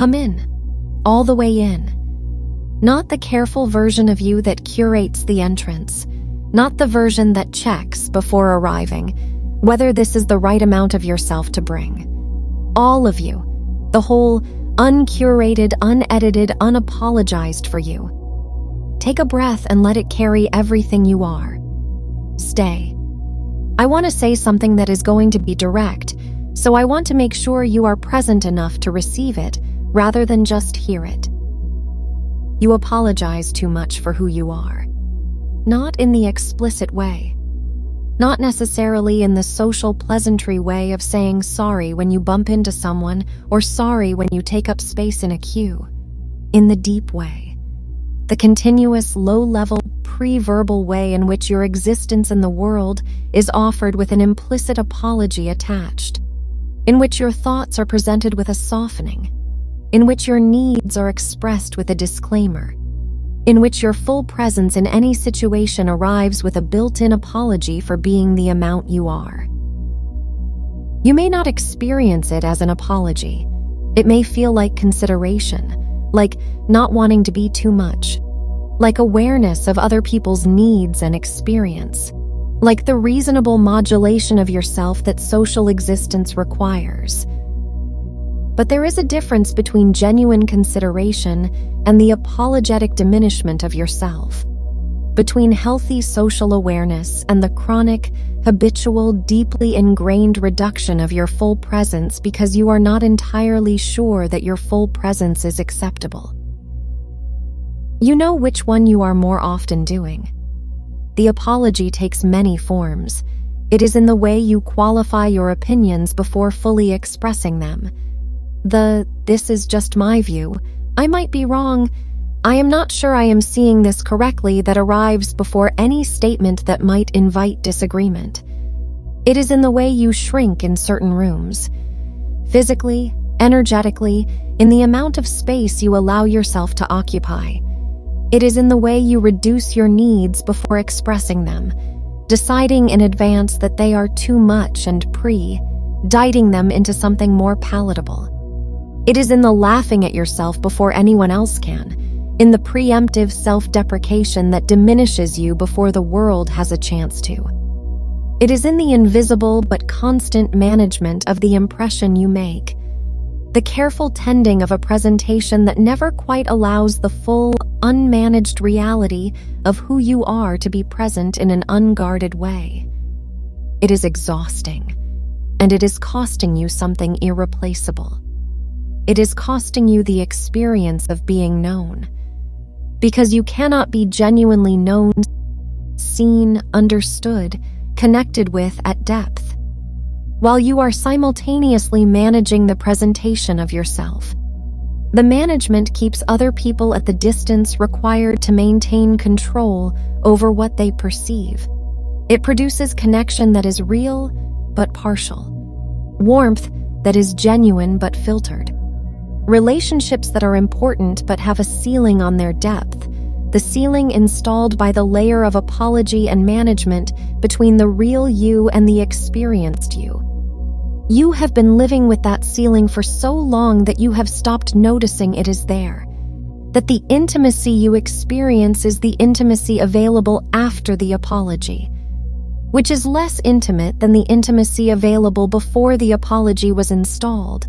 Come in, all the way in. Not the careful version of you that curates the entrance, not the version that checks before arriving whether this is the right amount of yourself to bring. All of you, the whole uncurated, unedited, unapologized for you. Take a breath and let it carry everything you are. Stay. I want to say something that is going to be direct, so I want to make sure you are present enough to receive it rather than just hear it. You apologize too much for who you are. Not in the explicit way. Not necessarily in the social pleasantry way of saying sorry when you bump into someone or sorry when you take up space in a queue. In the deep way. The continuous, low-level, pre-verbal way in which your existence in the world is offered with an implicit apology attached. In which your thoughts are presented with a softening. In which your needs are expressed with a disclaimer. In which your full presence in any situation arrives with a built-in apology for being the amount you are. You may not experience it as an apology. It may feel like consideration, like not wanting to be too much, like awareness of other people's needs and experience, like the reasonable modulation of yourself that social existence requires. But there is a difference between genuine consideration and the apologetic diminishment of yourself, between healthy social awareness and the chronic, habitual, deeply ingrained reduction of your full presence because you are not entirely sure that your full presence is acceptable. You know which one you are more often doing. The apology takes many forms. It is in the way you qualify your opinions before fully expressing them. This is just my view, I might be wrong, I am not sure I am seeing this correctly that arrives before any statement that might invite disagreement. It is in the way you shrink in certain rooms. Physically, energetically, in the amount of space you allow yourself to occupy. It is in the way you reduce your needs before expressing them, deciding in advance that they are too much and dieting them into something more palatable. It is in the laughing at yourself before anyone else can, in the preemptive self-deprecation that diminishes you before the world has a chance to. It is in the invisible but constant management of the impression you make, the careful tending of a presentation that never quite allows the full, unmanaged reality of who you are to be present in an unguarded way. It is exhausting, and it is costing you something irreplaceable. It is costing you the experience of being known, because you cannot be genuinely known, seen, understood, connected with at depth, while you are simultaneously managing the presentation of yourself. The management keeps other people at the distance required to maintain control over what they perceive. It produces connection that is real but partial, warmth that is genuine but filtered. Relationships that are important but have a ceiling on their depth, the ceiling installed by the layer of apology and management between the real you and the experienced you. You have been living with that ceiling for so long that you have stopped noticing it is there, that the intimacy you experience is the intimacy available after the apology, which is less intimate than the intimacy available before the apology was installed.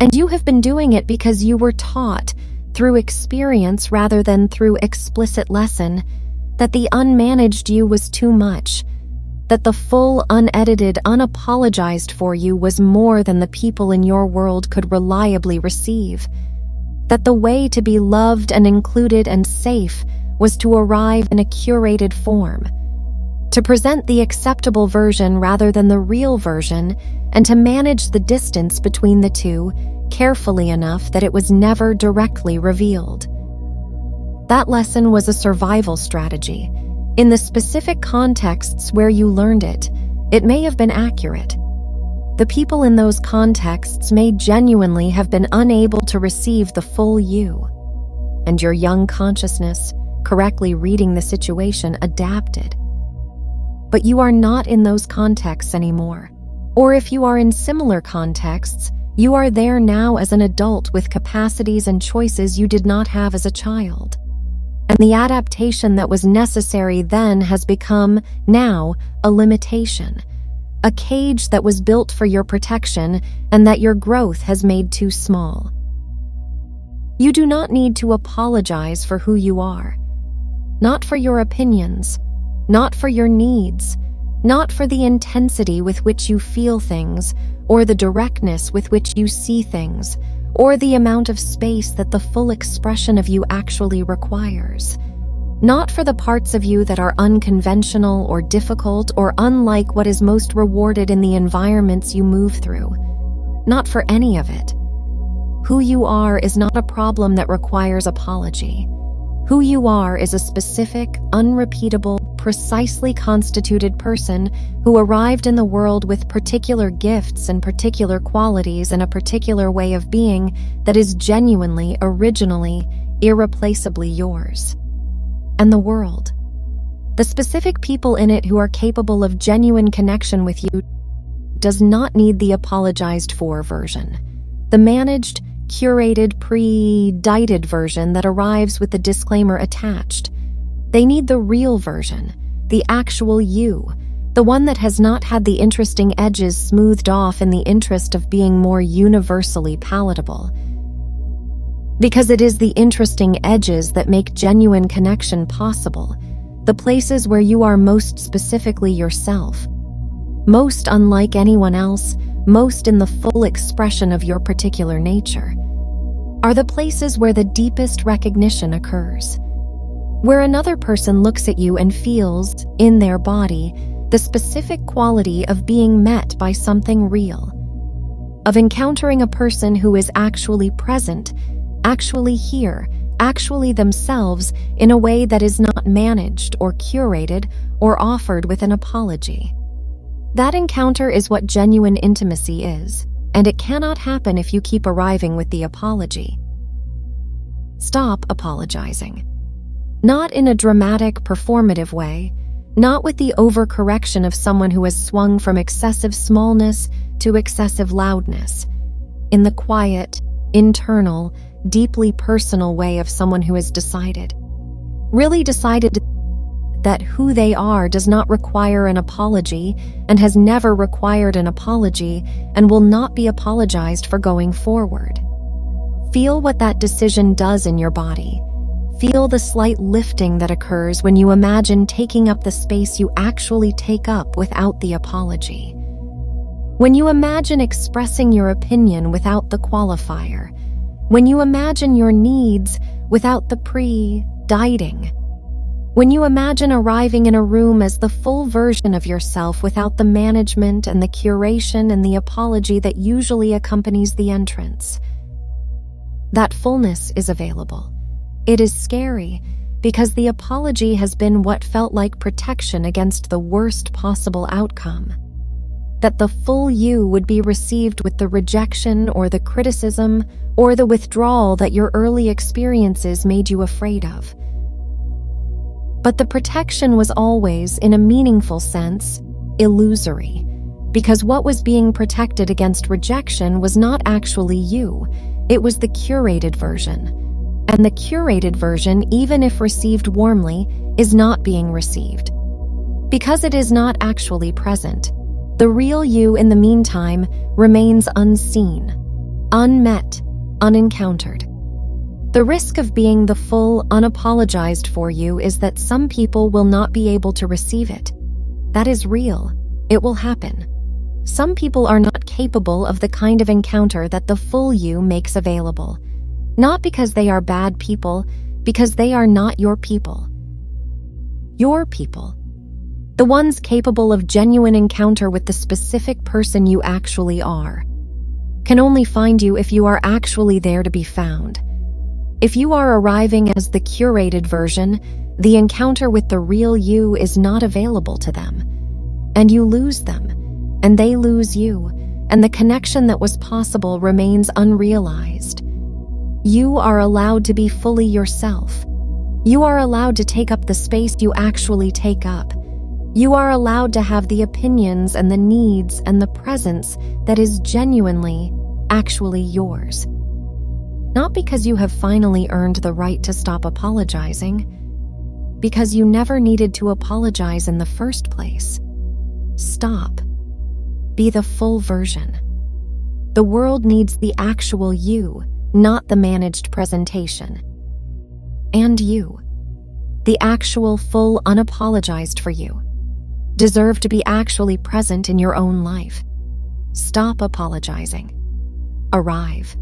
And you have been doing it because you were taught, through experience rather than through explicit lesson, that the unmanaged you was too much, that the full, unedited, unapologized for you was more than the people in your world could reliably receive, that the way to be loved and included and safe was to arrive in a curated form, to present the acceptable version rather than the real version, and to manage the distance between the two carefully enough that it was never directly revealed. That lesson was a survival strategy. In the specific contexts where you learned it, it may have been accurate. The people in those contexts may genuinely have been unable to receive the full you, and your young consciousness, correctly reading the situation, adapted. But you are not in those contexts anymore. Or if you are in similar contexts, You are there now as an adult with capacities and choices you did not have as a child. And the adaptation that was necessary then has become, now, a limitation. A cage that was built for your protection and that your growth has made too small. You do not need to apologize for who you are. Not for your opinions, not for your needs, not for the intensity with which you feel things, or the directness with which you see things, or the amount of space that the full expression of you actually requires. Not for the parts of you that are unconventional or difficult or unlike what is most rewarded in the environments you move through. Not for any of it. Who you are is not a problem that requires apology. Who you are is a specific, unrepeatable, precisely constituted person who arrived in the world with particular gifts and particular qualities and a particular way of being that is genuinely, originally, irreplaceably yours. And the world, the specific people in it who are capable of genuine connection with you, does not need the apologized for version. The managed, curated, pre-dited version that arrives with the disclaimer attached. They need the real version, the actual you, the one that has not had the interesting edges smoothed off in the interest of being more universally palatable. Because it is the interesting edges that make genuine connection possible, the places where you are most specifically yourself, most unlike anyone else, most in the full expression of your particular nature, are the places where the deepest recognition occurs. Where another person looks at you and feels, in their body, the specific quality of being met by something real, of encountering a person who is actually present, actually here, actually themselves in a way that is not managed or curated or offered with an apology. That encounter is what genuine intimacy is, and it cannot happen if you keep arriving with the apology. Stop apologizing. Not in a dramatic, performative way, not with the overcorrection of someone who has swung from excessive smallness to excessive loudness, in the quiet, internal, deeply personal way of someone who has really decided that who they are does not require an apology and has never required an apology and will not be apologized for going forward. Feel what that decision does in your body. Feel the slight lifting that occurs when you imagine taking up the space you actually take up without the apology. When you imagine expressing your opinion without the qualifier. When you imagine your needs without the pre-diting. When you imagine arriving in a room as the full version of yourself without the management and the curation and the apology that usually accompanies the entrance. That fullness is available. It is scary because the apology has been what felt like protection against the worst possible outcome. That the full you would be received with the rejection or the criticism or the withdrawal that your early experiences made you afraid of. But the protection was always, in a meaningful sense, illusory, because what was being protected against rejection was not actually you, it was the curated version. And the curated version, even if received warmly, is not being received. Because it is not actually present, the real you in the meantime remains unseen, unmet, unencountered. The risk of being the full, unapologized for you is that some people will not be able to receive it. That is real. It will happen. Some people are not capable of the kind of encounter that the full you makes available. Not because they are bad people, because they are not your people. Your people. The ones capable of genuine encounter with the specific person you actually are. Can only find you if you are actually there to be found. If you are arriving as the curated version, the encounter with the real you is not available to them. And you lose them, and they lose you, and the connection that was possible remains unrealized. You are allowed to be fully yourself. You are allowed to take up the space you actually take up. You are allowed to have the opinions and the needs and the presence that is genuinely actually yours. Not because you have finally earned the right to stop apologizing, because you never needed to apologize in the first place. Stop. Be the full version. The world needs the actual you, not the managed presentation. And you, the actual full unapologized for you, deserve to be actually present in your own life. Stop apologizing. Arrive.